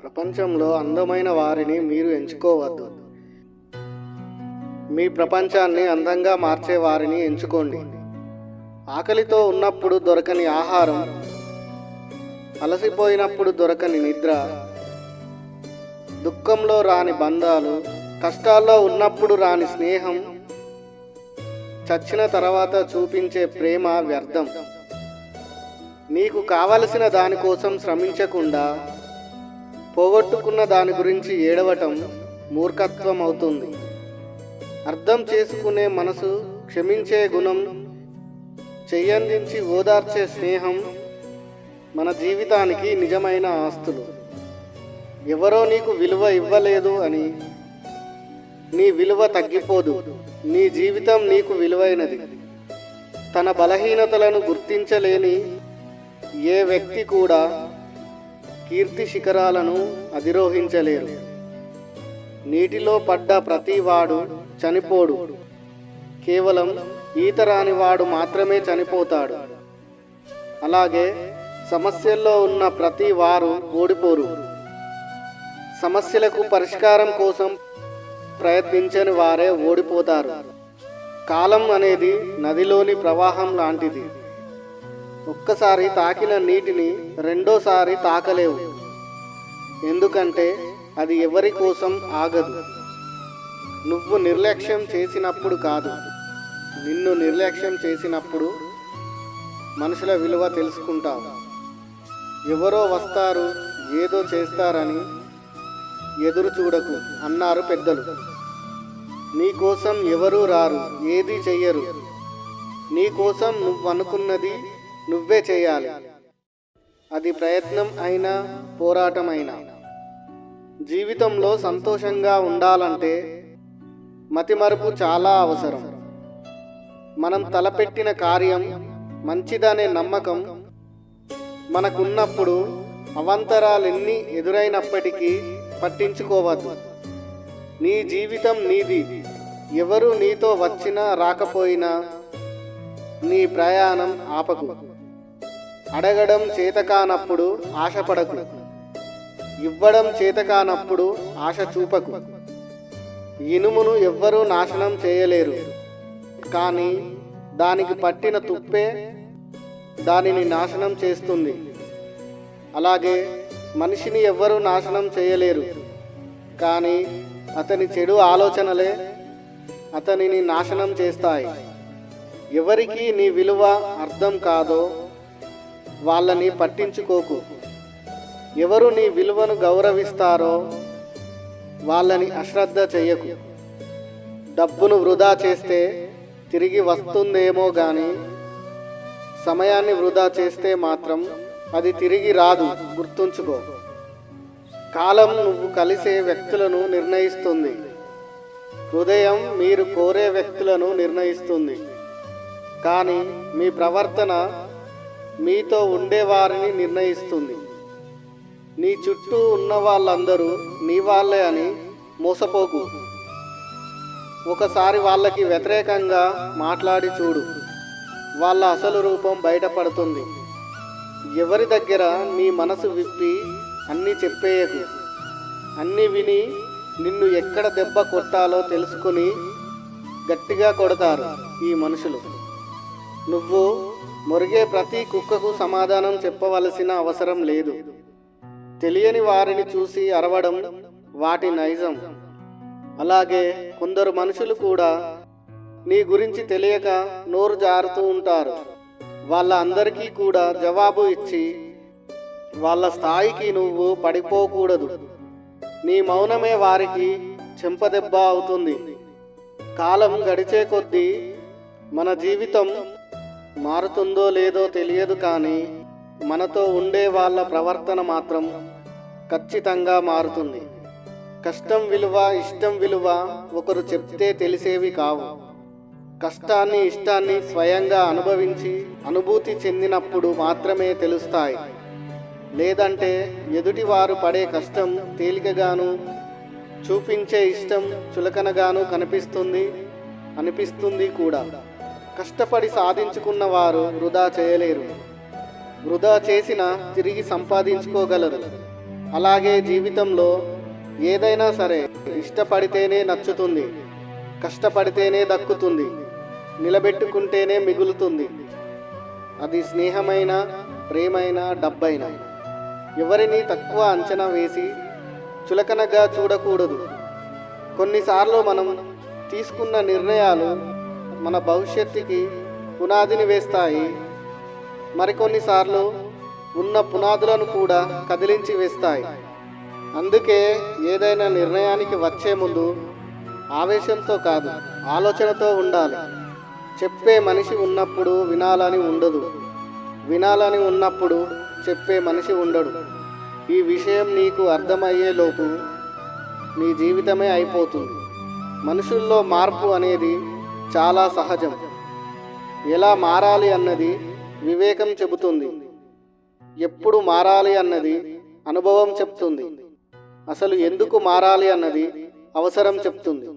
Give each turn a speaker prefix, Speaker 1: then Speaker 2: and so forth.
Speaker 1: ప్రపంచంలో అందమైన వారిని మీరు ఎంచుకోవద్దు. మీ ప్రపంచాన్ని అందంగా మార్చే వారిని ఎంచుకోండి. ఆకలితో ఉన్నప్పుడు దొరకని ఆహారం, అలసిపోయినప్పుడు దొరకని నిద్ర, దుఃఖంలో రాని బంధాలు, కష్టాల్లో ఉన్నప్పుడు రాని స్నేహం, చచ్చిన తర్వాత చూపించే ప్రేమ వ్యర్థం. నీకు కావలసిన దానికోసం శ్రమించకుండా పోగొట్టుకున్న దాని గురించి ఏడవటం మూర్ఖత్వం అవుతుంది. అర్థం చేసుకునే మనసు, క్షమించే గుణం, చెయ్యందించి ఓదార్చే స్నేహం మన జీవితానికి నిజమైన ఆస్తులు. ఎవరో నీకు విలువ ఇవ్వలేదు అని నీ విలువ తగ్గిపోదు. నీ జీవితం నీకు విలువైనది. తన బలహీనతలను గుర్తించలేని ఏ వ్యక్తి కూడా కీర్తి శిఖరాలను అధిరోహించలేరు. నీటిలో పడ్డ ప్రతివాడు చనిపోడు. కేవలం ఈత రాని వాడు మాత్రమే చనిపోతాడు. అలాగే సమస్యల్లో ఉన్న ప్రతి వారు ఓడిపోరు. సమస్యలకు పరిష్కారం కోసం ప్రయత్నించని వారే ఓడిపోతారు. కాలం అనేది నదిలోని ప్రవాహం లాంటిది. ఒక్కసారి తాకిన నీటిని రెండోసారి తాకలేవు. ఎందుకంటే అది ఎవరి కోసం ఆగదు. నువ్వు నిర్లక్ష్యం చేసినప్పుడు కాదు, నిన్ను నిర్లక్ష్యం చేసినప్పుడు మనుషుల విలువ తెలుసుకుంటావు. ఎవరో వస్తారు, ఏదో చేస్తారని ఎదురు చూడకు అన్నారు పెద్దలు. నీకోసం ఎవరూ రారు, ఏదీ చెయ్యరు. నీకోసం నువ్వనుకున్నది నువ్వే చేయాలి. అది ప్రయత్నం అయినా పోరాటం అయినా. జీవితంలో సంతోషంగా ఉండాలంటే మతిమరుపు చాలా అవసరం. మనం తలపెట్టిన కార్యం మంచిదనే నమ్మకం మనకున్నప్పుడు అవాంతరాలెన్ని ఎదురైనప్పటికీ పట్టించుకోవద్దు. నీ జీవితం నీది. ఎవరు నీతో వచ్చినా రాకపోయినా నీ ప్రయాణం ఆపకు. అడగడం చేతకానప్పుడు ఆశపడకు. ఇవ్వడం చేతకానప్పుడు ఆశ చూపకు. ఇనుమును ఎవ్వరూ నాశనం చేయలేరు, కానీ దానికి పట్టిన తుప్పే దానిని నాశనం చేస్తుంది. అలాగే మనిషిని ఎవ్వరూ నాశనం చేయలేరు, కానీ అతని చెడు ఆలోచనలే అతనిని నాశనం చేస్తాయి. ఎవరికి నీ విలువ అర్థం కాదో వాళ్ళని పట్టించుకోకు. ఎవరు నీ విలువను గౌరవిస్తారో వాళ్ళని అశ్రద్ధ చెయ్యకు. డబ్బును వృధా చేస్తే తిరిగి వస్తుందేమో కానీ సమయాన్ని వృధా చేస్తే మాత్రం అది తిరిగి రాదు, గుర్తుంచుకో. కాలం నువ్వు కలిసే వ్యక్తులను నిర్ణయిస్తుంది. హృదయం మీరు కోరే వ్యక్తులను నిర్ణయిస్తుంది. కానీ మీ ప్రవర్తన మీతో ఉండేవారిని నిర్ణయిస్తుంది. నీ చుట్టూ ఉన్న వాళ్ళందరూ నీ వాళ్ళే అని మోసపోకు. ఒకసారి వాళ్ళకి వ్యతిరేకంగా మాట్లాడి చూడు, వాళ్ళ అసలు రూపం బయటపడుతుంది. ఎవరి దగ్గర నీ మనసు విప్పి అన్నీ చెప్పేయకు. అన్నీ విని నిన్ను ఎక్కడ దెబ్బ కొట్టాలో తెలుసుకుని గట్టిగా కొడతారు ఈ మనుషులు. నువ్వు మొరిగే ప్రతి కుక్కకు సమాధానం చెప్పవలసిన అవసరం లేదు. తెలియని వారిని చూసి అరవడం వాటి నైజం. అలాగే కొందరు మనుషులు కూడా నీ గురించి తెలియక నోరు జారుతూ ఉంటారు. వాళ్ళ అందరికీ కూడా జవాబు ఇచ్చి వాళ్ళ స్థాయికి నువ్వు పడిపోకూడదు. నీ మౌనమే వారికి చెంపదెబ్బ అవుతుంది. కాలం గడిచే కొద్దీ మన జీవితం మారుతుందో లేదో తెలియదు, కానీ మనతో ఉండే వాళ్ళ ప్రవర్తన మాత్రం ఖచ్చితంగా మారుతుంది. కష్టం విలువ, ఇష్టం విలువ ఒకరు చెప్తే తెలిసేవి కావు. కష్టాన్ని, ఇష్టాన్ని స్వయంగా అనుభవించి అనుభూతి చెందినప్పుడు మాత్రమే తెలుస్తాయి. లేదంటే ఎదుటివారు పడే కష్టం తేలికగాను, చూపించే ఇష్టం చులకనగాను అనిపిస్తుంది కూడా. కష్టపడి సాధించుకున్న వారు వృధా చేయలేరు. వృధా చేసినా తిరిగి సంపాదించుకోగలరు. అలాగే జీవితంలో ఏదైనా సరే ఇష్టపడితేనే నచ్చుతుంది, కష్టపడితేనే దక్కుతుంది, నిలబెట్టుకుంటేనే మిగులుతుంది. అది స్నేహమైన, ప్రేమైన, డబ్బైనా. ఎవరిని తక్కువ అంచనా వేసి చులకనగా చూడకూడదు. కొన్నిసార్లు మనం తీసుకున్న నిర్ణయాలు మన భవిష్యత్తుకి పునాదిని వేస్తాయి. మరికొన్నిసార్లు ఉన్న పునాదులను కూడా కదిలించి వేస్తాయి. అందుకే ఏదైనా నిర్ణయానికి వచ్చే ముందు ఆవేశంతో కాదు, ఆలోచనతో ఉండాలి. చెప్పే మనిషి ఉన్నప్పుడు వినాలని ఉండదు, వినాలని ఉన్నప్పుడు చెప్పే మనిషి ఉండడు. ఈ విషయం నీకు అర్థమయ్యేలోపు నీ జీవితమే అయిపోతుంది. మనుషుల్లో మార్పు అనేది చాలా సహజం. ఎలా మారాలి అన్నది వివేకం చెబుతుంది. ఎప్పుడు మారాలి అన్నది అనుభవం చెప్తుంది. అసలు ఎందుకు మారాలి అన్నది అవసరం చెప్తుంది.